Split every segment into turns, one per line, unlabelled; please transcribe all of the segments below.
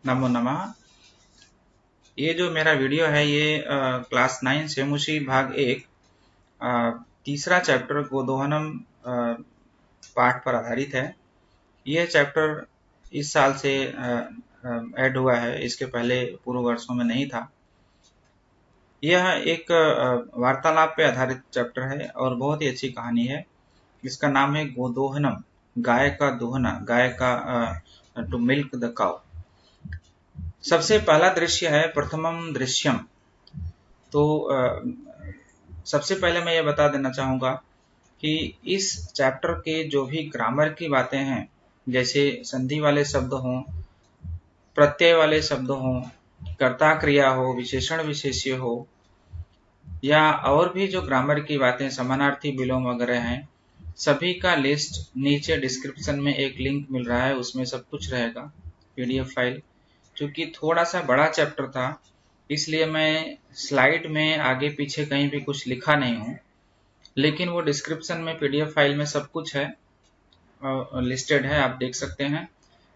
नमो नमः। ये जो मेरा वीडियो है ये क्लास 9 सेमुशी भाग 1 तीसरा चैप्टर गोदोहनम पाठ पर आधारित है। यह चैप्टर इस साल से ऐड हुआ है, इसके पहले पूर्व वर्षों में नहीं था। यह एक वार्तालाप पे आधारित चैप्टर है और बहुत ही अच्छी कहानी है। इसका नाम है गोदोहनम, गाय का दोहना, गाय का टू मिल्क द काउ। सबसे पहला दृश्य है प्रथमम दृश्यम। तो सबसे पहले मैं ये बता देना चाहूँगा कि इस चैप्टर के जो भी ग्रामर की बातें हैं, जैसे संधि वाले शब्द हों, प्रत्यय वाले शब्द हों, कर्ता क्रिया हो, विशेषण विशेष्य हो, या और भी जो ग्रामर की बातें समानार्थी विलोम वगैरह हैं, सभी का लिस्ट नीचे डिस्क्रिप्शन में एक लिंक मिल रहा है, उसमें सब कुछ रहेगा पीडीएफ फाइल। क्योंकि थोड़ा सा बड़ा चैप्टर था, इसलिए मैं स्लाइड में आगे पीछे कहीं भी कुछ लिखा नहीं हूँ, लेकिन वो डिस्क्रिप्शन में पीडीएफ फाइल में सब कुछ है, लिस्टेड है, आप देख सकते हैं।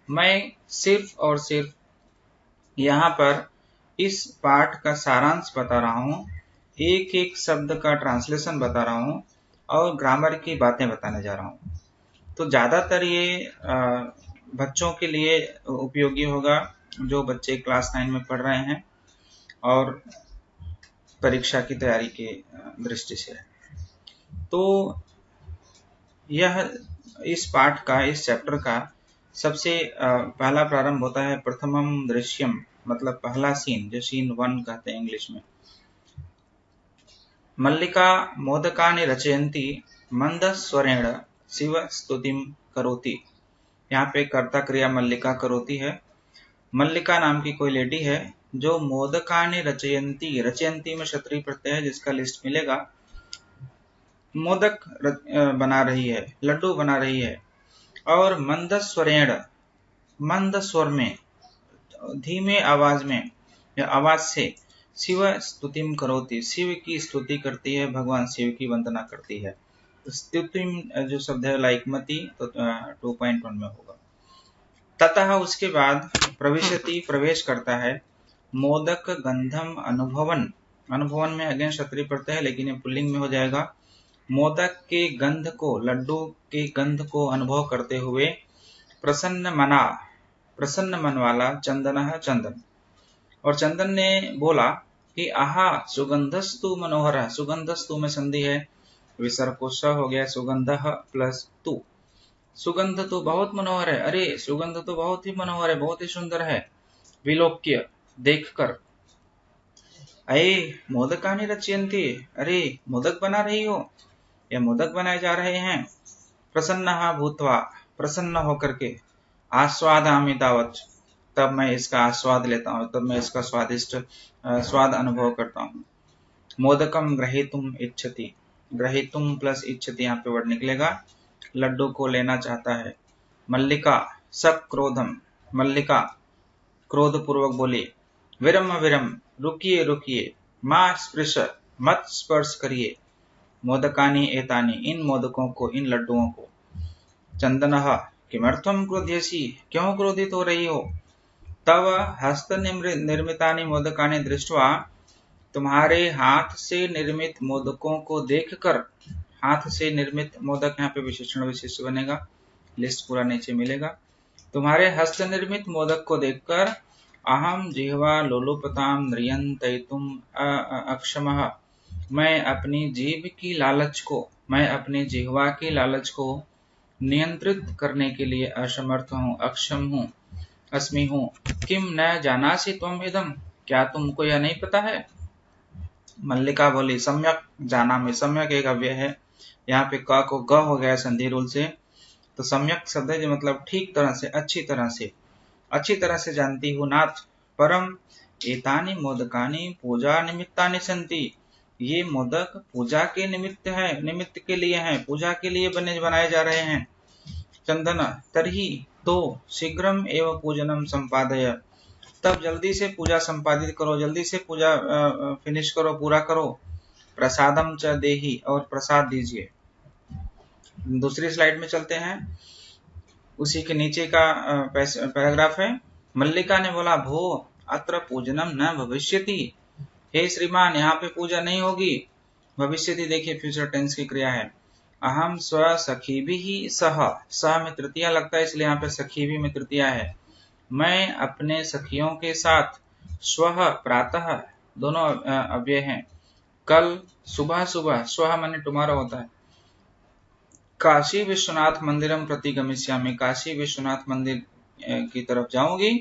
मैं सिर्फ और सिर्फ यहाँ पर इस पाठ का सारांश बता रहा हूँ, एक एक शब्द का ट्रांसलेशन बता रहा हूँ और ग्रामर की बातें बताने जा रहा हूँ। तो ज़्यादातर ये बच्चों के लिए उपयोगी होगा जो बच्चे क्लास 9 में पढ़ रहे हैं और परीक्षा की तैयारी के दृष्टि से। तो यह इस पाठ का, इस चैप्टर का सबसे पहला प्रारंभ होता है प्रथमम दृश्यम, मतलब पहला सीन, जो सीन 1 कहते हैं इंग्लिश में। मल्लिका मोदकानि रचयन्ती मंद स्वरेण शिव स्तुतिम करोति। यहाँ पे कर्ता क्रिया मल्लिका करोति है। मल्लिका नाम की कोई लेडी है जो मोदकानि रचयन्ती, रचयन्ती में क्षत्रिय प्रत्यय है जिसका लिस्ट मिलेगा। मोदक बना रही है, लड्डू बना रही है, और मंद स्वरेण, मंद स्वर में, धीमे आवाज में या आवाज से, शिव स्तुतिम करोति, शिव की स्तुति करती है, भगवान शिव की वंदना करती है। स्तुतिम जो शब्द है लाइक मती, तो 2.1 में होगा। ततः उसके बाद प्रविशति, प्रवेश करता है, मोदक गंधम अनुभवन, अनुभवन में अगेन क्षत्रिय प्रत्यय है लेकिन ये पुल्लिंग में हो जाएगा। मोदक के गंध को, लड्डू के गंध को अनुभव करते हुए, प्रसन्न मना, प्रसन्न मन वाला, चंदन, चंदन, और चंदन ने बोला कि आहा सुगंधस्तु मनोहर, सुगंधस्तु में संधि है, विसर्ग को स हो गया, सुगंध प्लस तु, सुगंध तो बहुत मनोहर है, अरे सुगंध तो बहुत ही मनोहर है, बहुत ही सुंदर है, विलोक्य देखकर। अये मोदकानि रचयन्ति, अरे मोदक बना रही हो, या मोदक बनाए जा रहे हैं। प्रसन्नः भूत्वा, प्रसन्न होकर के, आस्वादामि तावत्, तब मैं इसका आस्वाद लेता हूँ, तब मैं इसका स्वादिष्ट स्वाद अनुभव करता हूँ। मोदकम ग्रहीतुम इच्छति, ग्रहीतुम प्लस इच्छति यहाँ पे वर्ड निकलेगा, लड्डू को लेना चाहता है। मल्लिका सक्रोधम, मल्लिका क्रोध पूर्वक बोली, विरम विरम, रुकिए रुकिए, मां स्पृश, मत स्पर्श करिए, मोदकानि एतानि, इन मोदकों को, इन लड्डुओं को। चंदनः किमर्थम क्रोध्यसि, क्यों क्रोधित हो रही हो। तव हस्त निर्मितानि मोदकानि दृष्ट्वा, तुम्हारे हाथ से निर्मित मोदकों को देखकर, हाथ से निर्मित मोदक यहाँ पे विशेषण विशेष बनेगा, लिस्ट पूरा नीचे मिलेगा। तुम्हारे हस्त निर्मित मोदक को देखकर, अहम जिह्वा लोलुपताम नृयन्तयितुम अक्षमः, मैं अपनी जीभ की लालच को, मैं अपनी जिह्वा की लालच को नियंत्रित करने के लिए असमर्थ हूँ, अक्षम हूँ, अस्मि हूँ। किम न जानासि त्वम इदम, क्या तुमको यह नहीं पता है। मल्लिका बोली, सम्यक जानामि, सम्यक एक अव्यय है, यहाँ पे क को ग हो गया संधि रूल से, तो सम्यक शब्द है जो मतलब ठीक तरह से, अच्छी तरह से, अच्छी तरह से जानती हूँ नाथ। परम एतानि मोदकानि पूजा निमित्तानि सन्ति, ये मोदक पूजा के निमित्त है, निमित्त के लिए हैं, पूजा के लिए बनाए जा रहे हैं। चंदन तर्हि, तो शीघ्रम एवं पूजनम संपादय, तब जल्दी से पूजा संपादित करो, जल्दी से पूजा फिनिश करो, पूरा करो। प्रसादम च देहि, और प्रसाद दीजिए। दूसरी स्लाइड में चलते हैं, उसी के नीचे का पैराग्राफ है। मल्लिका ने बोला, भो अत्र पूजनम न भविष्यति। हे श्रीमान, यहाँ पे पूजा नहीं होगी। भविष्यति देखिए फ्यूचर टेंस की क्रिया है। अहम स्व सखी भी सह में तृतीया लगता है, इसलिए यहाँ पे सखी भी में तृतीया है। मैं अपने सखियों के साथ स्वः प्रातः, दोनों अव्यय हैं, कल सुबह सुबह, स्वः माने टुमारो होता है, काशी विश्वनाथ मंदिरम प्रति गमिष्यामि, काशी विश्वनाथ मंदिर की तरफ जाऊंगी।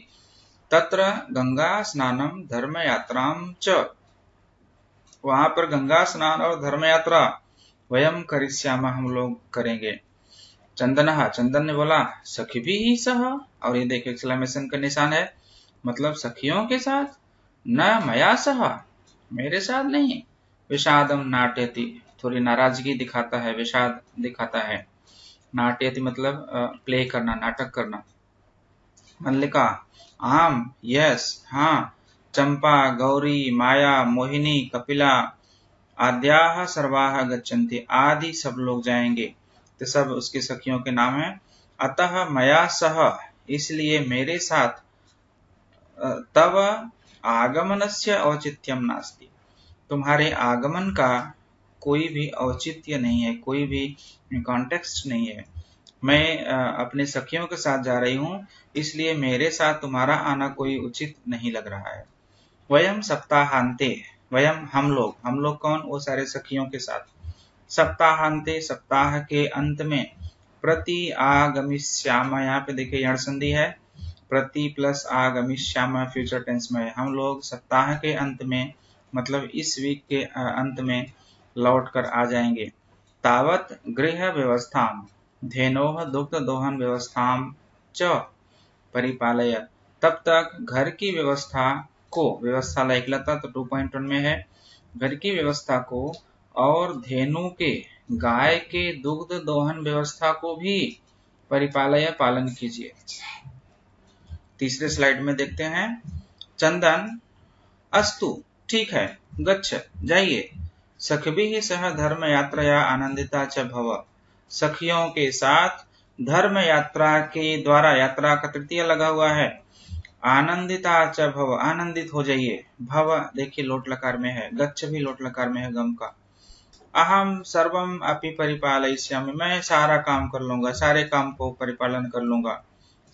तत्र गंगा स्नानम धर्म यात्राम च, वहां पर गंगा स्नान और धर्म यात्रा वयम करिष्यामः, हम लोग करेंगे। चंदन, चंदन ने बोला, सखी भी सह, और ये देखिए एक्सक्लेमेशन का निशान है, मतलब सखियों के साथ, न मया सह, मेरे साथ नहीं। विषादम नाट्यति, थोड़ी नाराजगी दिखाता है, विषाद दिखाता है। नाट्यति मतलब प्ले करना, नाटक करना। मल्लिका, आम, यस, हाँ। चंपा, गौरी, माया, मोहिनी, कपिला आद्याः सर्वाः गच्छन्ति, आदि सब लोग जाएंगे, तो सब उसकी सखियों के नाम है। अतः मया सह, इसलिए मेरे साथ, तव आगमनस्य औचित्यम नास्ति, तुम्हारे आगमन का कोई भी औचित्य नहीं है, कोई भी कॉन्टेक्स्ट नहीं है। मैं अपने सखियों के साथ जा रही हूँ, इसलिए मेरे साथ तुम्हारा आना कोई उचित नहीं लग रहा है। वयम सप्ताहांते, वयम हम लोग कौन, वो सारे सखियों के साथ। सप्ताहांते, सप्ताह के अंत में, प्रति आगमिष्याम, यहाँ पे देखिए यण संधि है, प्रति प्लस आगमिष्याम फ्यूचर टेंस में, हम लोग सप्ताह के अंत में, मतलब इस वीक के अंत में लौट कर आ जाएंगे। तावत गृह व्यवस्थाम धेनोह दुग्ध दोहन व्यवस्थाम च परिपालय, तब तक घर की व्यवस्था को, व्यवस्था लाइकलता तो 2.1 में है, घर की व्यवस्था को और धेनु के, गाय के दुग्ध दोहन व्यवस्था को भी परिपालय, पालन कीजिए। तीसरे स्लाइड में देखते हैं। चंदन, अस्तु, ठीक है, गच्छ, जाइए। सखिभिः सह धर्म यात्राया आनंदिता च भव, सखियों के साथ धर्म यात्रा के द्वारा, यात्रा का तृतीय लगा हुआ है, आनंदिता च भव, आनंदित हो जाइए। भव देखिए लोट लकार में है, गच्छ भी लोट लकार में है गम का। अहम सर्वम अपि परिपालयिष्यामि, मैं सारा काम कर लूंगा, सारे काम को परिपालन कर लूंगा।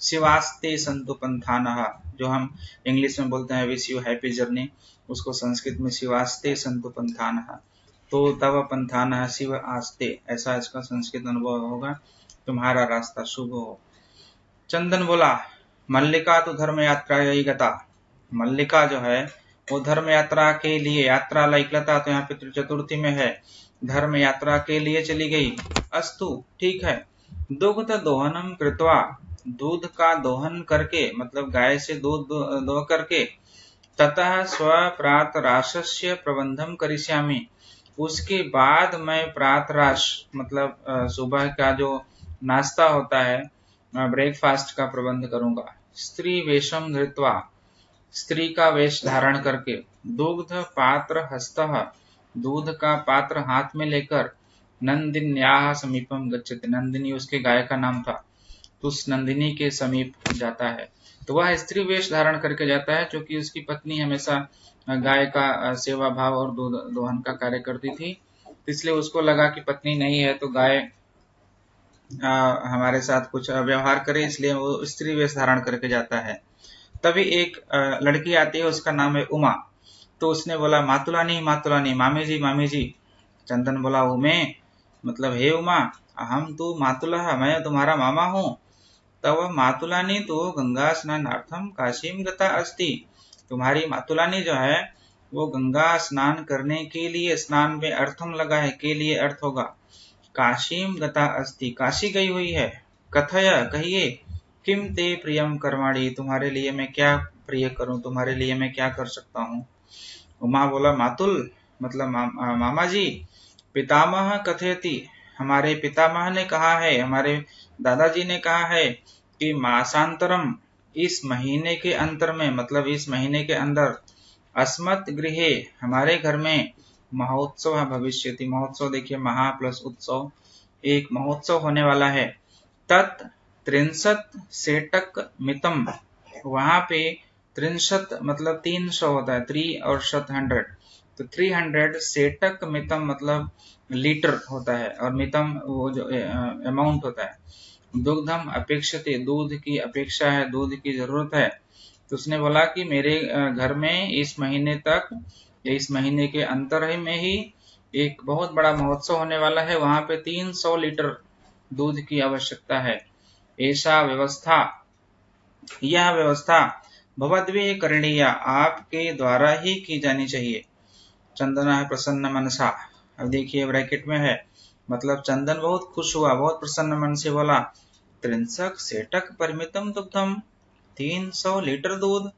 शिवास्ते संतु पंथानः, जो हम इंग्लिश में बोलते हैं विश यू हैप्पी जर्नी, उसको संस्कृत में शिवास्ते संतु पंथानः, तो तव पंथानः शिव आस्ते, ऐसा इसका संस्कृत अनुभव होगा, तुम्हारा रास्ता शुभ हो। चंदन बोला, मल्लिका तो धर्म यात्रा यही गता, मल्लिका जो है वो धर्म यात्रा के लिए, यात्रा लाइकलता तो यहाँ पे चतुर्थी में है, धर्म यात्रा के लिए चली गई। अस्तु, ठीक है। दुग्ध दोहनम कृत्वा, दूध का दोहन करके, मतलब गाय से दूध दो करके, ततः स्वप्रातराशस्य प्रबंधम करिष्यामि, उसके बाद मैं प्रातराश मतलब सुबह का जो नाश्ता होता है, ब्रेकफास्ट का प्रबंध करूंगा। स्त्री वेशम धृत्वा, स्त्री का वेश धारण करके, दुग्ध पात्र हस्तः, दूध का पात्र हाथ में लेकर, नंदिन्याः समीपम गच्छति, नंदिनी उसके गाय का नाम था, तो उस नंदिनी के समीप जाता है। तो वह स्त्री वेश धारण करके जाता है, क्योंकि उसकी पत्नी हमेशा गाय का सेवा भाव और दूध दोहन का कार्य करती थी, इसलिए उसको लगा कि पत्नी नहीं है तो गाय हमारे साथ कुछ व्यवहार करे, इसलिए वो स्त्री वेश धारण करके जाता है। तभी एक लड़की आती है, उसका नाम है उमा, तो उसने बोला, मातुलानी मातुलानी, मामी जी मामी जी। चंदन बोला, उमे मतलब हे उमा, हम तो मातुला, मैं तुम्हारा मामा हूँ। तब मातुलानी तो गंगा स्नानार्थम काशीम गता अस्ति, तुम्हारी मातुलानी जो है वो गंगा स्नान करने के लिए, स्नान में अर्थम लगा है, के लिए अर्थ होगा, काशीम गता अस्ति, काशी गई हुई है। कथय, कहिए, किम ते प्रियम कर्माणि, तुम्हारे लिए मैं क्या प्रिय करूं, तुम्हारे लिए मैं क्या कर सकता हूँ। उमा बोला, मातुल मतलब मामा जी, पितामह कथयति, हमारे पितामह ने कहा है, हमारे दादाजी ने कहा है कि मासांतरम, इस महीने के अंतर में, मतलब इस महीने के अंदर, अस्मत् गृहे, हमारे घर में, महोत्सव भविष्यति, महोत्सव देखिए महा प्लस उत्सव, एक महोत्सव होने वाला है। तत् 63 सेटक मितम, वहां पे 63 मतलब 300 होता है, 3 और शत 100, तो 300 सेटक मितम मतलब लीटर होता है, और मितम वो जो अमाउंट होता है। दुग्धम अपेक्षते, दूध की अपेक्षा है, दूध की जरूरत है। तो उसने बोला कि मेरे घर में इस महीने तक, इस महीने के अंतर में ही एक बहुत बड़ा महोत्सव होने वाला है, वहां पे 300 लीटर दूध की आवश्यकता है। ऐसा व्यवस्था, यह व्यवस्था भवद्भिः करणीय, आपके द्वारा ही की जानी चाहिए। चंदन है प्रसन्न मनसा, अब देखिए ब्रैकेट में है, मतलब चंदन बहुत खुश हुआ, बहुत प्रसन्न मन से बोला, त्रिंसक सेटक परिमितम दुग्धम, 300 लीटर दूध,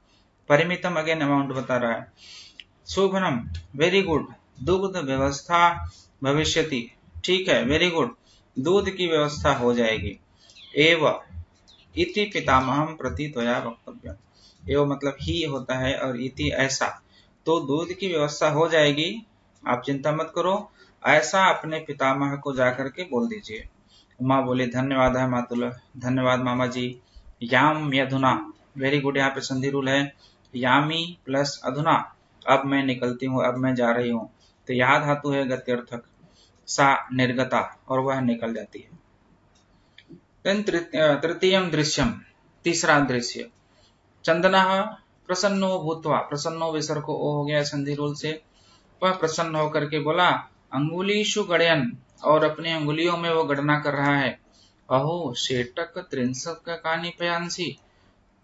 परिमितम अगेन अमाउंट बता रहा है। शोभनम वेरी गुड, दुग्ध व्यवस्था भविष्यति, ठीक है वेरी गुड, दूध की व्यवस्था हो जाएगी। एव इति पितामहम प्रति त्वया वक्तव्यम, एव मतलब ही होता है, और इति ऐसा, तो दूध की व्यवस्था हो जाएगी, आप चिंता मत करो, ऐसा अपने पितामह को जाकर के बोल दीजिए। उमा बोले धन्यवाद है मातुल, धन्यवाद मामा जी। याम यधुना, वेरी गुड, यहाँ पे संधि रूल है, यामी प्लस अधुना, अब मैं निकलती हूँ, अब मैं जा रही हूँ, तो या धातु है गत्यर्थक, सा निर्गता, और वह निकल जाती है। तृतीयम दृश्यम, तीसरा दृश्य, चंदना प्रसन्नो भूत्वा, प्रसन्नो विसर्ग को ओ हो गया संधि रूल से, वह प्रसन्न होकर के बोला, अंगुलीशु गणयन, और अपनी अंगुलियों में वो गणना कर रहा है, अहो शेटक 63 का कानी पयांसी,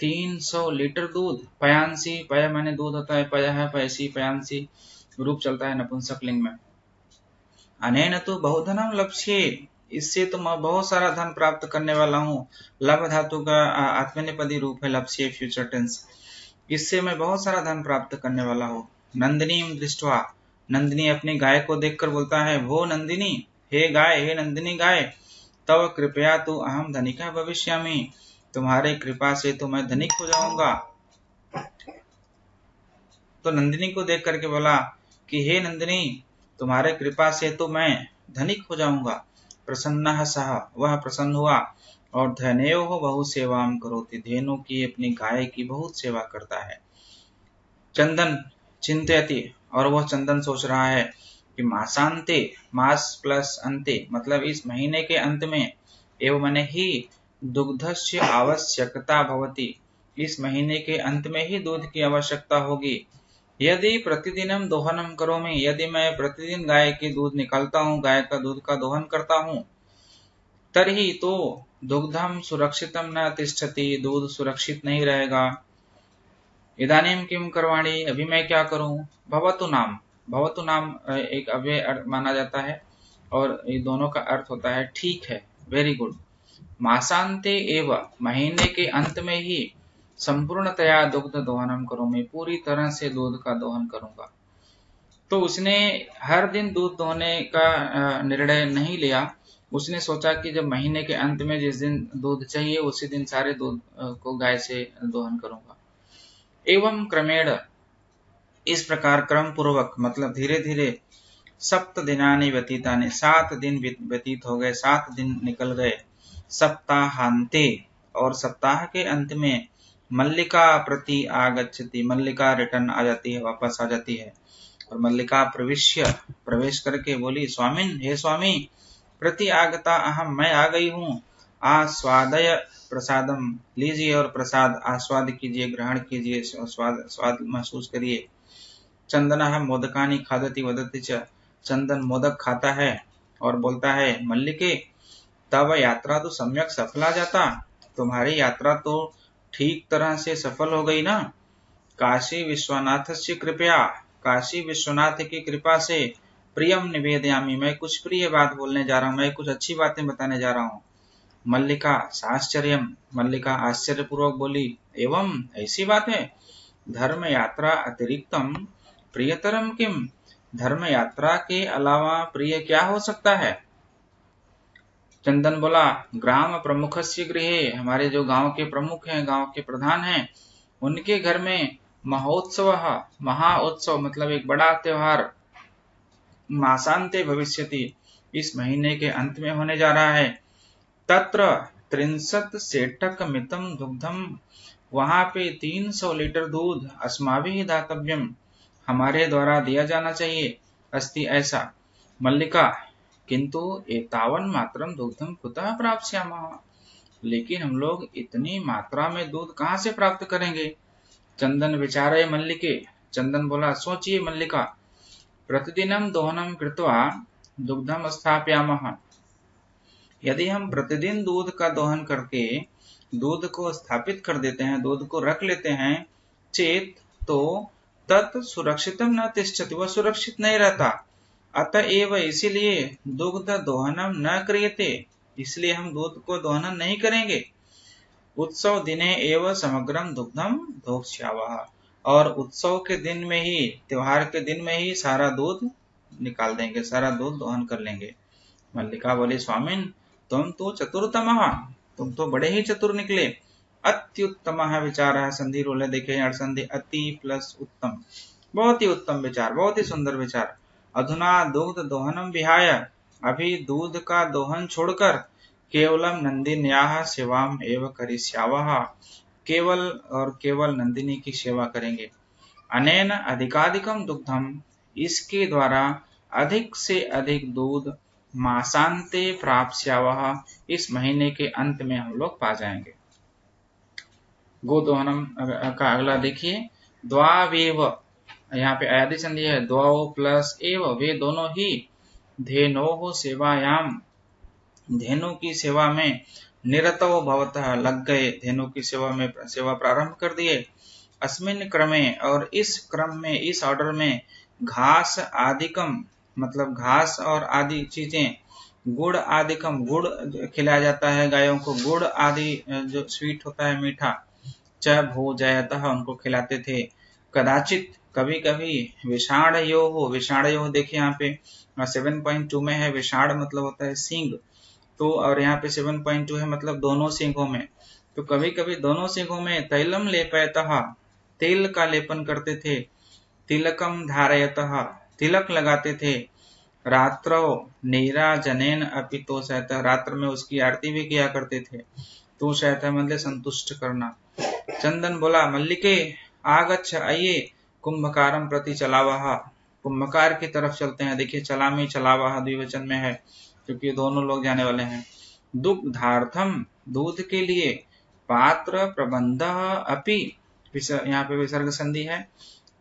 300 लीटर दूध, पयांसी, पय माने दूध होता है, पय है पैसी, पयांसी रूप चलता है नपुंसक लिंग में। अनेन तो बहुधनम लक्ष्य, इससे तो मैं बहुत सारा धन प्राप्त करने वाला हूँ, लभ धातु का आत्मनेपदी रूप है लक्ष्य, फ्यूचर टेंस, इससे मैं बहुत सारा धन प्राप्त करने वाला हूँ। नंदिनी दृष्टवा, नंदिनी अपनी गाय को देखकर बोलता है, वो नंदिनी, हे गाय, हे नंदिनी गाय, तब कृपया तो अहम धनिका भविष्यामि, तुम्हारे कृपा से तो मैं धनिक हो जाऊंगा। तो नंदिनी को देख करके बोला कि हे नंदिनी, तुम्हारे कृपा से तो मैं धनिक हो जाऊंगा। प्रसन्न सह, वह प्रसन्न हुआ, और धनेयो हो बहु सेवाम करोति, धेनु की अपनी गाय की बहुत सेवा करता है। चंदन चिंतयति, और वह चंदन सोच रहा है कि मासांते, मास प्लस अंते मतलब इस महीने के अंत में, एवं मने ही दुग्धस्य आवश्यकता भवति, इस महीने के अंत में ही दूध की आवश्यकता होगी। यदि प्रतिदिनम दोहनम करोमि, यदि मैं प्रतिदिन गाय की दूध निकालता हूँ, गाय का दूध का दोहन करता हूँ, तर्हि तो दुग्धम सुरक्षितम न तिष्ठति, दूध सुरक्षित नहीं रहेगा। इदानीम किम करवाणी, अभी मैं क्या करूं। भवतु नाम, भवतु नाम एक अव्यय माना जाता है, और ये दोनों का अर्थ होता है ठीक है, वेरी गुड। मासांते एव, महीने के अंत में ही, संपूर्णतया दुग्ध दोहनम करूं, मैं पूरी तरह से दूध का दोहन करूंगा। तो उसने हर दिन दूध दोहने का निर्णय नहीं लिया, उसने सोचा कि जब महीने के अंत में जिस दिन दूध चाहिए उसी दिन सारे दूध को गाय से दोहन करूंगा। एवं क्रमेण, इस प्रकार क्रम पूर्वक मतलब धीरे धीरे, सप्त दिनानि व्यतीतानि, 7 दिन व्यतीत हो गए, 7 दिन निकल गए। सप्ताहांते, और सप्ताह के अंत में, मल्लिका प्रति आगच्छति, मल्लिका रिटर्न आ जाती है, वापस आ जाती है, और मल्लिका प्रविश्य, प्रवेश करके बोली, स्वामिन, हे स्वामी, प्रति आगता अहम, मैं आ गई हूँ, आस्वादय प्रसादम, लीजिए और प्रसाद आस्वाद कीजिए, ग्रहण कीजिए, स्वाद महसूस करिए। चंदन मोदकानी खादति वदति च, चंदन मोदक खाता है और बोलता है, मल्लिके तब यात्रा तो सम्यक सफला जाता, तुम्हारी यात्रा तो ठीक तरह से सफल हो गई ना। काशी विश्वनाथ से कृपया, काशी विश्वनाथ की कृपा से, प्रियम निवेदयामी, मैं कुछ प्रिय बात बोलने जा रहा हूँ, मैं कुछ अच्छी बातें बताने जा रहा हूँ। मल्लिका साश्चर्यम, मल्लिका आश्चर्य पूर्वक बोली, एवं ऐसी बात है, धर्म यात्रा अतिरिक्तम प्रियतरम किम, धर्म यात्रा के अलावा प्रिय क्या हो सकता है। चंदन बोला, ग्राम प्रमुखस्य गृहे, हमारे जो गांव के प्रमुख हैं, गांव के प्रधान हैं, उनके घर में महोत्सव, महाउत्सव मतलब एक बड़ा त्योहार, मासांते भविष्यति, इस महीने के अंत में होने जा रहा है। तत्र 63 सेटक मितम दुग्धम वहां पे 300 लीटर दूध अस्माभिः दातव्यम, हमारे द्वारा दिया जाना चाहिए, अस्ति ऐसा। मल्लिका, किंतु एतावन मात्रम दुग्धम कुतः प्राप्स्यामः, लेकिन हम लोग इतनी मात्रा में दूध कहाँ से प्राप्त करेंगे। चंदन विचारे मल्लिके, चंदन बोला सोचिए मल्लिका। प्रतिदिनम दोहनम कृत्वा दुग्धम स्थापयामः, यदि हम प्रतिदिन दूध का दोहन करके दूध को स्थापित कर देते हैं, दूध को रख लेते हैं, चेत तो तत् सुरक्षितम न तिष्ठति, वह सुरक्षित नहीं रहता। अतएव इसीलिए दुग्ध दोहनम न क्रियते, इसलिए हम दूध को दोहन नहीं करेंगे। उत्सव दिने एवं समग्रम दुग्धम दोक्ष्यावः, और उत्सव के दिन में ही, त्योहार के दिन में ही सारा दूध निकाल देंगे, सारा दूध दोहन कर लेंगे। मल्लिका बोली स्वामिन तुम तो चतुरतमः, तुम तो बड़े ही चतुर निकले। अत्युत्तमः विचारः, संधि रोले देखे संधि अति प्लस उत्तम, बहुत ही उत्तम विचार, बहुत ही सुंदर विचार। अधुना दुग्ध दोहनम विहाय, अभी दूध का दोहन छोड़कर केवलम नंदिन्याः सेवाम एव करिष्यावः, केवल और केवल नंदिनी की सेवा करेंगे। अनेन अधिकाधिकम दुग्धम, इसके द्वारा अधिक से अधिक दूध मासांते प्राप्स्यावः, इस महीने के अंत में हम लोग पा जाएंगे। गोदोहनम का अगला देखिए, द्वावेव, यहाँ पे आदि संधि है, द्वौ प्लस एव, वे दोनों ही, धेनोः सेवायाम, धेनु की सेवा में, निरतो भवतः, लग गए, धेनु की सेवा में सेवा प्रारंभ कर दिए। अस्मिन् क्रमे, और इस क्रम में, इस ऑर्डर में, घास आदिकम, मतलब घास और आदि चीजें, गुड़ आदिकम, गुड़ खिलाया जाता है गायों को, गुड़ आदि जो स्वीट होता है मीठा, च भोजयतः, उनको खिलाते थे। कदाचित, कभी कभी, विषाणयोः, विषाणयोः देखिए यहाँ पे 7.2 में है, विषाण मतलब होता है सींग, तो और यहाँ पे 7.2 है मतलब दोनों सींगों में, तो कभी कभी दोनों सींगों में तैलम लेपयतः, तेल का लेपन करते थे। तिलकम धारयतः, तिलक लगाते थे। रात्रौ नीराजनेन अपि तोषयतः, रात्र में उसकी आरती भी किया करते थे। तोषयतः मतलब संतुष्ट करना। चंदन बोला मल्लिके आगच्छ, आइए, कुंभकारम प्रति चलावः, कुंभकार की तरफ चलते हैं। देखिए चलामी चलावः द्विवचन में है, क्योंकि दोनों लोग जाने वाले हैं। दुग्धार्थम, दूध के लिए, पात्र प्रबंध अपि, यहाँ पे विसर्ग संधि है,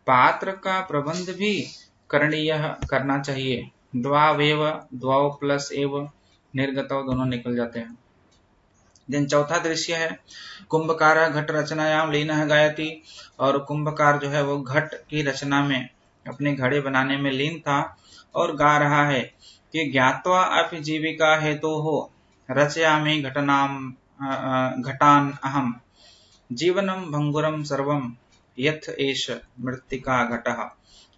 पात्र का प्रबंध भी करणीय, करना चाहिए। द्वावेव, द्वौ प्लस एव, निर्गतौ दोनों निकल जाते हैं। दिन चौथा दृश्य है, कुंभकार घट रचनायाम लीनः गायति, और कुंभकार जो है वो घट की रचना में, अपने घड़े बनाने में लीन था और गा रहा है कि ज्ञात्वा अपि जीविका हेतोः रचयामि घटान अहम, जीवनम भंगुरम सर्वम यथ एष मृत्तिका घटः।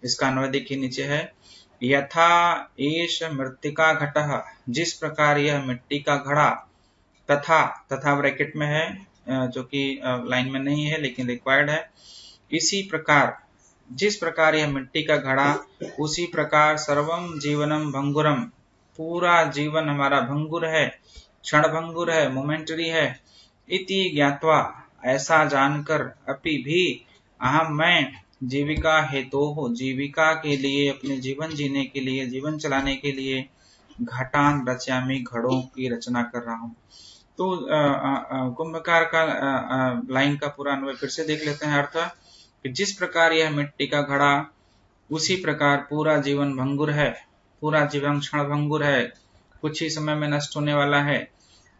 इसका अन्वय देखिए नीचे है, यथा एष मृत्तिका घटः, जिस प्रकार यह मिट्टी का घड़ा, तथा, तथा ब्रैकेट में है जो कि लाइन में नहीं है लेकिन रिक्वायर्ड है, इसी प्रकार, जिस प्रकार यह मिट्टी का घड़ा, उसी प्रकार सर्वम जीवनम भंगुरम, पूरा जीवन हमारा भंगुर है, क्षण भंगुर है, मोमेंटरी है। इति ज्ञात्वा, ऐसा जानकर, अपि भी, अहम मैं, जीविका हेतोः, जीविका के लिए, अपने जीवन जीने के लिए, जीवन चलाने के लिए, घटान रचयामि, घड़ों की रचना कर रहा हूँ। तो कुंभकार का लाइन का पूरा अन्वय फिर से देख लेते हैं। अर्थ कि जिस प्रकार यह मिट्टी का घड़ा, उसी प्रकार पूरा जीवन भंगुर है, पूरा जीवन क्षण भंगुर है, कुछ ही समय में नष्ट होने वाला है।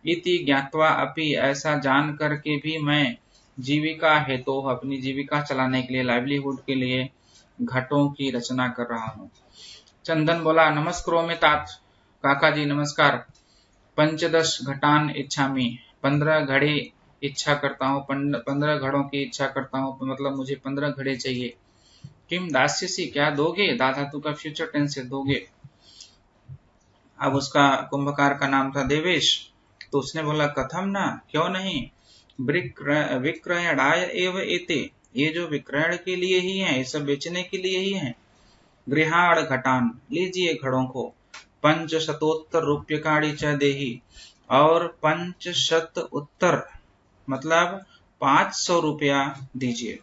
इति ज्ञात्वा अपि, ऐसा जान करके भी मैं, जीविका हेतु, अपनी जीविका चलाने के लिए, लाइवलीहुड के लिए, घटों की रचना कर रहा हूँ। चंदन बोला नमस्कारोमि तात, काका जी नमस्कार। 15 घटान इच्छामि, 15 घड़े इच्छा करता हूँ, 15 घड़ों की इच्छा करता हूँ, मतलब मुझे 15 घड़े चाहिए। किम दास्यसि, क्या दोगे, दा धातु का फ्यूचर टेंस से दोगे। अब उसका कुंभकार का नाम था देवेश, तो उसने बोला कथम ना, क्यों नहीं, विक्रयणाय एव एते, ये जो विक्रयण के लिए ही है, ये सब बेचने के लिए ही है। गृहाण घटान, लीजिए घड़ों को। 500 रूप्यकाणि च देहि, और 500 उत्तर मतलब 500 रुपया दीजिए।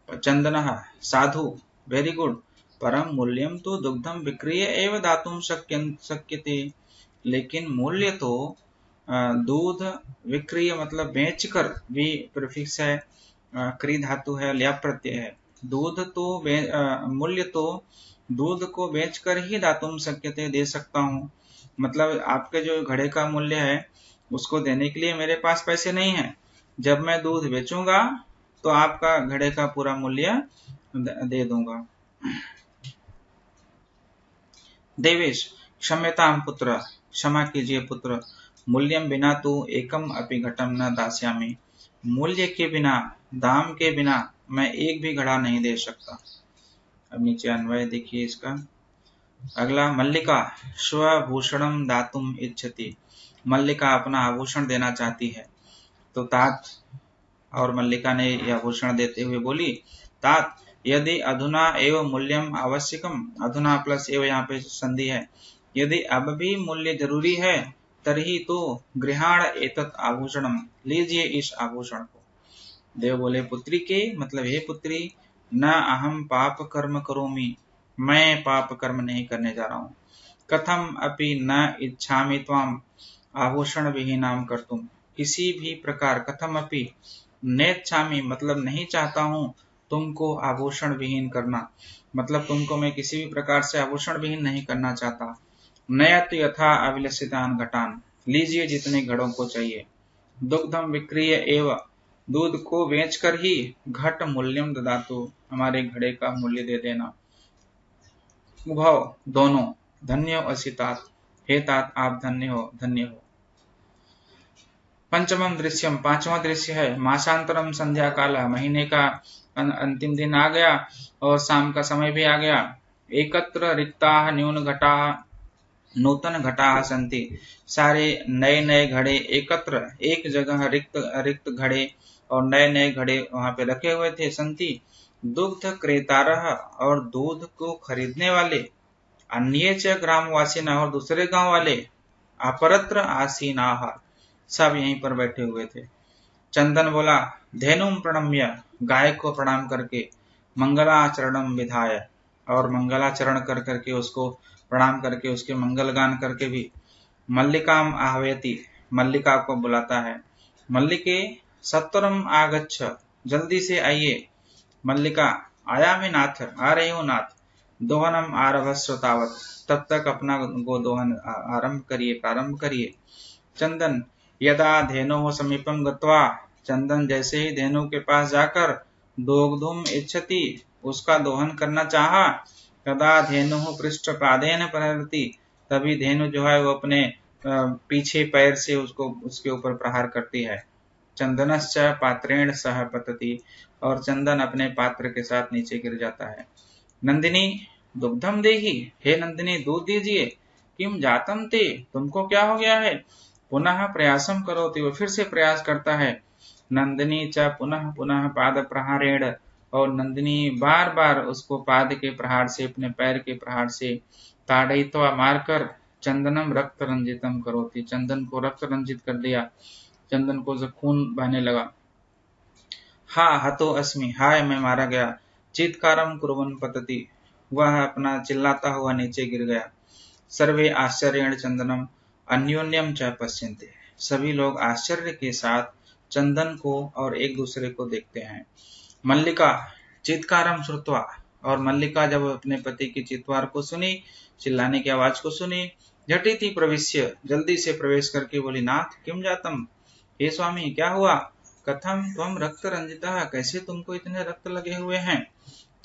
चंदनः साधु, वेरी गुड, परम मूल्यम तो दुग्धम विक्रिय एव दातुम शक्यते। लेकिन मूल्य तो दूध विक्रिय मतलब बेचकर, भी प्रीफिक्स है, क्री धातु है, ल्या प्रत्यय है। दूध तो मूल्य तो दूध को बेचकर ही दातुम शक्यते, दे सकता हूँ। मतलब आपके जो घड़े का मूल्य है उसको देने के लिए मेरे पास पैसे नहीं है। जब मैं दूध बेचूंगा तो आपका घड़े का पूरा मूल्य दे दूंगा। देवेश क्षम्यतां पुत्र, क्षमा कीजिए पुत्र। मूल्यम बिना तो एकम अपि घटम न दास्यामि। मूल्य के बिना, दाम के बिना मैं एक भी घड़ा नहीं दे सकता। अब नीचे अन्वय देखिए इसका। अगला, मल्लिका स्वभूषणम दातुम इच्छति। मल्लिका अपना आभूषण देना चाहती है। तो तात, और मल्लिका ने यह आभूषण देते हुए बोली, तात यदि अधुना एव मूल्यम आवश्यकम। अधुना प्लस एव यहाँ पे संधि है। यदि अब भी मूल्य जरूरी है तर्हि तो गृहाण एतत् आभूषणम, लीजिए इस आभूषण को। देव बोले, पुत्री के मतलब हे पुत्री, न अहम पाप कर्म करोमि, मैं पाप कर्म नहीं करने जा रहा हूँ। कथम अपि न इच्छामि त्वाम आभूषण विहीनाम कर्तुम। किसी भी प्रकार, कथम अपि नेच्छामि मतलब नहीं चाहता हूँ तुमको आभूषण विहीन करना, मतलब तुमको मैं किसी भी प्रकार से आभूषण विहीन नहीं करना चाहता। नयत यथा अभिलषितान घटान, लीजिए जितने घड़ों को चाहिए। दुग्धम विक्रिय एव, दूध को बेचकर ही घट मूल्यम ददातु, हमारे घड़े का मूल्य दे देना। उभव दोनों, धन्यो असि तात, हे तात आप धन्य हो, धन्य हो। पंचमम दृश्यम, पांचवा दृश्य है। मासांतरम संध्या काल, महीने का अंतिम दिन आ गया और शाम का समय भी आ गया। एकत्र रिक्ता न्यून घटा, नूतन घटा संति, सारे नए नए घड़े एकत्र एक जगह, रिक्त रिक्त घड़े और नए नए घड़े वहां पे रखे हुए थे। संति दुग्ध क्रेतारह, और दूध को खरीदने वाले। अन्ये च ग्रामवासी, और दूसरे गांव वाले। अपरत्र आसीनाः, सब यहीं पर बैठे हुए थे। चंदन बोला, धेनुम प्रणम्य, गाय को प्रणाम करके, मंगलाचरणम विधाय, और मंगलाचरण कर करके उसको प्रणाम करके उसके मंगल गान करके भी। मल्लिकाम आह्वयति, मल्लिका को बुलाता है। मल्लिके सत्वरम आगच्छ, जल्दी से आइए। मल्लिका, आयामि नाथ, आ रही हूँ नाथ। दोहनम आरभस्व तावत, तब तक अपना गोदोहन आरंभ करिए, प्रारंभ करिए। चंदन, यदा धेनो समीपम गत्वा, चंदन जैसे ही धेनु के पास जाकर दोग्धुम इच्छति, उसका दोहन करना चाहा। तदा धेनु पृष्ठ पादेन प्रहरति, तभी धेनु जो है वो अपने पीछे पैर से उसको उसके ऊपर प्रहार करती है। चंदनश्च पात्रेण सह पतति, और चंदन अपने पात्र के साथ नीचे गिर जाता है। नंदिनी दुग्धम देहि, हे नंदिनी दूध दीजिए। किम जातम ते, तुमको क्या हो गया है। पुनः प्रयासम करोति, वो फिर से प्रयास करता है। नंदिनी च पुनः पुनः पाद प्रहारेण, और नंदिनी बार बार उसको पाद के प्रहार से, अपने पैर के प्रहार से, ताड़यित्वा मारकर, चंदनम रक्त रंजितम करोति, चंदन को रक्त रंजित कर दिया, चंदन को जब खून बहने लगा। हा हतो अस्मि, हाय मैं मारा गया। चित्कारम कुर्वन् पतति, वह अपना चिल्लाता हुआ नीचे गिर गया। सर्वे आश्चर्येण चंदनम अन्योन्यम च पश्यन्ते, सभी लोग आश्चर्य के साथ चंदन को और एक दूसरे को देखते हैं। मल्लिका चित्कारम श्रुत्वा, और मल्लिका जब अपने पति की चित्कार को सुनी, चिल्लाने की आवाज को सुनी, झटिति प्रविश्य, जल्दी से प्रवेश करके बोली, नाथ किम जातम, हे स्वामी क्या हुआ। कथम त्वम रक्त रंजिता, कैसे तुमको इतने रक्त लगे हुए हैं।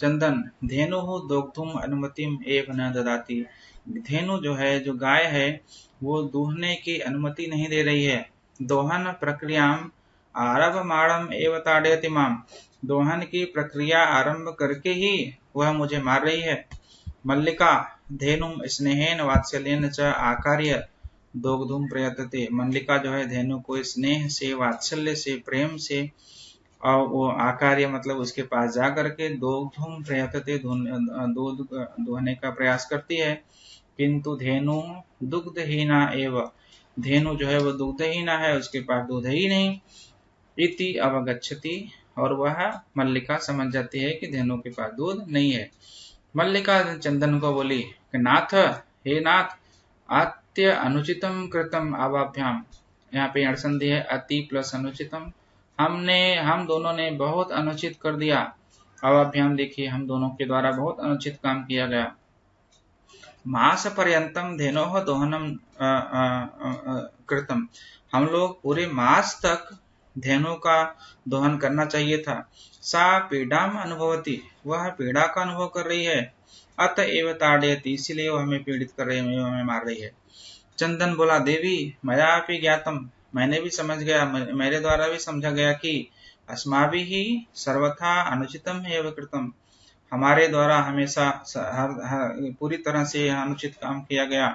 चंदन, धेनु दोग्धुम अनुमतिम एव न ददाति, धेनु जो है, जो गाय है, वो दूहने की अनुमति नहीं दे रही है। दोहन प्रक्रियाम आरभमाणम एव ताड़यति माम, दोहन की प्रक्रिया आरंभ करके ही वह मुझे मार रही है। मल्लिका धेनुम स्नेहेन वात्सल्येन च आकार्य दोग्धुम प्रयतते, मल्लिका जो है धेनु को स्नेह से, वात्सल्य से, प्रेम से, और वो आकार्य मतलब उसके पास जा करके दोग्धुम प्रयतते, दूध दुहने का प्रयास करती है। किंतु धेनु दुग्धहीना एव, धेनु जो है वो दुग्धहीना है, उसके पास दूध ही नहीं। इति अवगच्छति, और वह मल्लिका समझ जाती है कि धेनु के पास दूध नहीं है। मल्लिका चंदन को बोली कि नाथ, हे नाथ, अत्य अनुचितम कृतम आवाभ्याम। यहाँ पे अड़ संधि है, अति प्लस अनुचितम। हम दोनों ने बहुत अनुचित कर दिया। आवाभ्याम देखिए, हम दोनों के द्वारा बहुत अनुचित काम किया गया। मास पर्यंतम धेनोः दोहनम कृतम। हम लोग पूरे मास तक धेनु का दोहन करना चाहिए था। सा पीड़ाम अनुभवती, वह पीड़ा का अनुभव कर रही है। अतएव ताड़यति, इसीलिए वो हमें पीड़ित कर रही है, हमें मार रही है। चंदन बोला, देवी मया अपि ज्ञातम, मैंने भी समझ गया, मेरे द्वारा भी समझा गया कि अस्माभिः सर्वथा अनुचितम एव कृतम, हमारे द्वारा हमेशा पूरी तरह से अनुचित काम किया गया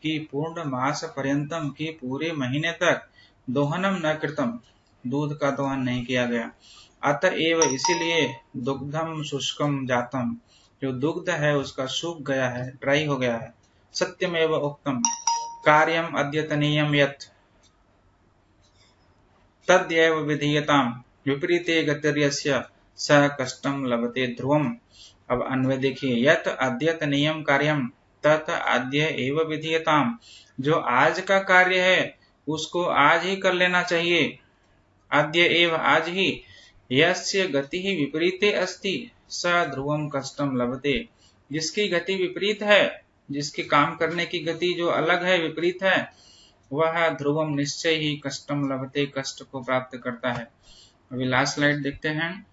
कि पूर्ण मास पर्यंतम, की पूरे महीने तक दोहनम न कृतम, दूध का दोहन नहीं किया गया। अतएव, इसीलिए दुग्धम शुष्कम जातम, जो दुग्ध है उसका सूख गया है, ड्राई हो गया है। सत्यमेव उक्तम कार्यम अद्यतनीयम यत् तद्यैव विधीयताम, विपरीते गतिर्यस्य स कष्टम लभते ध्रुवम। अब अन्वय देखिए, यत् अद्यतनीयम कार्यम तत् अद्य एव विधीयताम, जो आज का कार्य है उसको आज ही कर लेना चाहिए। अद्य एव, आज ही। यस्य गति विपरीते अस्ति स ध्रुवम कष्टम लभते, जिसकी गति विपरीत है, जिसकी काम करने की गति जो अलग है, विपरीत है, वह ध्रुवम निश्चय ही कष्टम लभते, कष्ट को प्राप्त करता है। अभी लास्ट स्लाइड देखते हैं।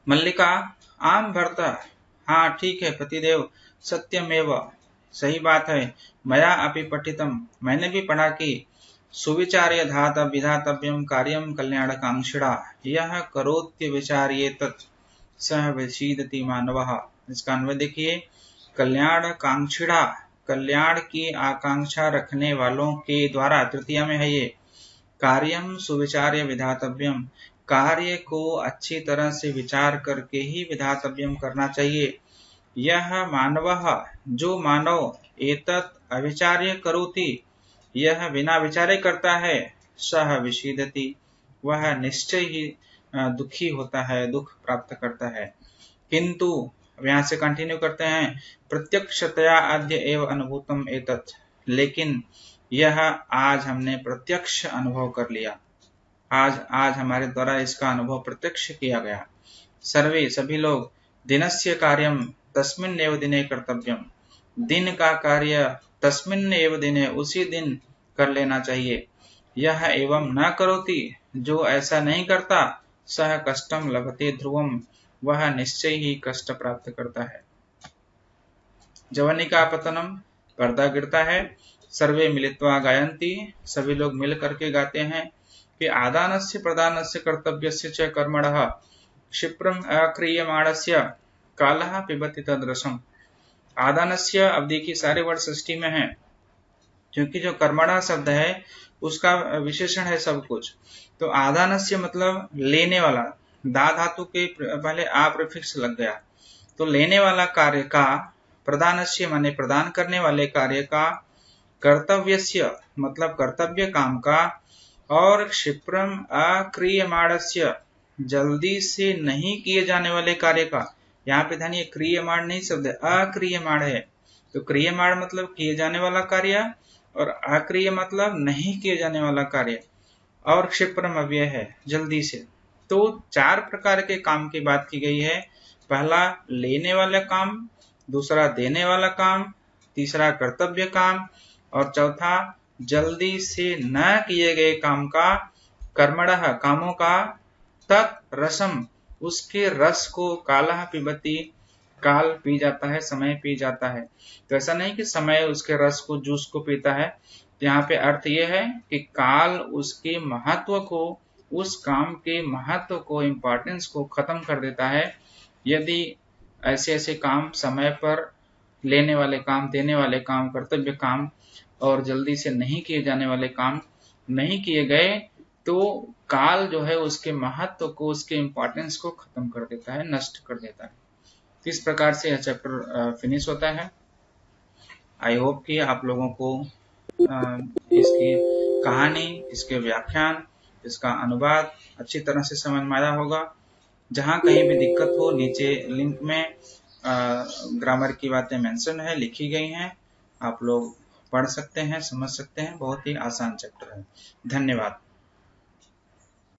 मल्लिका, आम भर्ता, हाँ ठीक है पतिदेव, सत्यमेव, सही बात है। मया अपि पठितम, मैंने भी पढ़ा कि सुविचार्य धात विधातव्यम कार्यम कल्याणकांक्षिणा, यह करोत्य विचार्येतत् सह विषीदति मानवः। इसका अन्वय देखिए, कल्याणकांक्षिणा, कल्याण की आकांक्षा रखने वालों के द्वारा, तृतीया में है ये, कार्यम सुविचार्य विधातव्यम, कार्य को अच्छी तरह से विचार करके ही विधातव्यम करना चाहिए। यह मानवः, जो मानव, एतत् अविचार्य करोति, यह बिना विचारे करता है, सह विषीदति, वह निश्चय ही दुखी होता है, दुख प्राप्त करता है। किंतु अब यहाँ से कंटिन्यू करते हैं, प्रत्यक्षतया अद्य एव अनुभूतम एतत्, लेकिन यह आज हमने प्रत्यक्ष अनुभव कर लिया, आज हमारे द्वारा इसका अनुभव प्रत्यक्ष किया गया। सर्वे, सभी लोग, दिनस्य कार्यम तस्मिन् एव दिने कर्तव्यम, दिन का कार्य तस्मिन् एव दिने, उसी दिन कर लेना चाहिए। यह एवं न करोति, जो ऐसा नहीं करता, सह कष्टम लभते ध्रुवम, वह निश्चय ही कष्ट प्राप्त करता है। जवनिका पतनम, पर्दा गिरता है। सर्वे मिलित्वा गायन्ति, सभी लोग मिल करके गाते हैं कि आदानस्य प्रदानस्य कर्तव्यस्य च कर्मणः क्षिप्रम अक्रियमाणस्य कालः पिबति तद्रसम। आदानस्य, अब देखिए सारे वर्ड षष्ठी में है, क्योंकि जो कर्मणा शब्द है उसका विशेषण है सब कुछ। तो आदानस्य मतलब लेने वाला, दा धातु के पहले आ प्रीफिक्स लग गया, तो लेने वाला कार्य का, प्रदानस्य माने प्रदान करने वाले कार्य का, कर्तव्यस्य मतलब कर्तव्य काम का, और क्षिप्रम अक्रियमाणस्य जल्दी से नहीं किए जाने वाले कार्य का। यहाँ पे ध्यान, ये क्रियमाण नहीं शब्द है, अक्रियमाण है। तो क्रियमाण मतलब किए जाने वाला कार्य, और अक्रिय मतलब नहीं किए जाने वाला कार्य, और क्षिप्रम अव्यय है, जल्दी से। तो 4 प्रकार के काम की बात की गई है। पहला लेने वाला काम, दूसरा देने वाला काम, तीसरा कर्तव्य काम, और चौथा जल्दी से न किए गए काम का, कर्मणः कामों का, तत् रसम उसके रस को, कालः पिबति काल पी जाता है, समय पी जाता है। तो ऐसा नहीं कि समय उसके रस को, जूस को पीता है। तो यहाँ पे अर्थ ये है कि काल उसके महत्व को, उस काम के महत्व को, इम्पोर्टेंस को खत्म कर देता है। यदि ऐसे ऐसे काम समय पर, लेने वाले काम, देने वाले काम, कर्तव्य काम और जल्दी से नहीं किए जाने वाले काम नहीं किए गए, तो काल जो है उसके महत्व को, उसके इम्पोर्टेंस को खत्म कर देता है, नष्ट कर देता है। इस प्रकार से यह चैप्टर फिनिश होता है। आई होप कि आप लोगों को इसकी कहानी, इसके व्याख्यान इसका अनुवाद अच्छी तरह से समझ में आया होगा। जहाँ कहीं भी दिक्कत हो, नीचे लिंक में ग्रामर की बातें मेंशन है, लिखी गई हैं, आप लोग पढ़ सकते हैं, समझ सकते हैं। बहुत ही आसान चैप्टर है। धन्यवाद।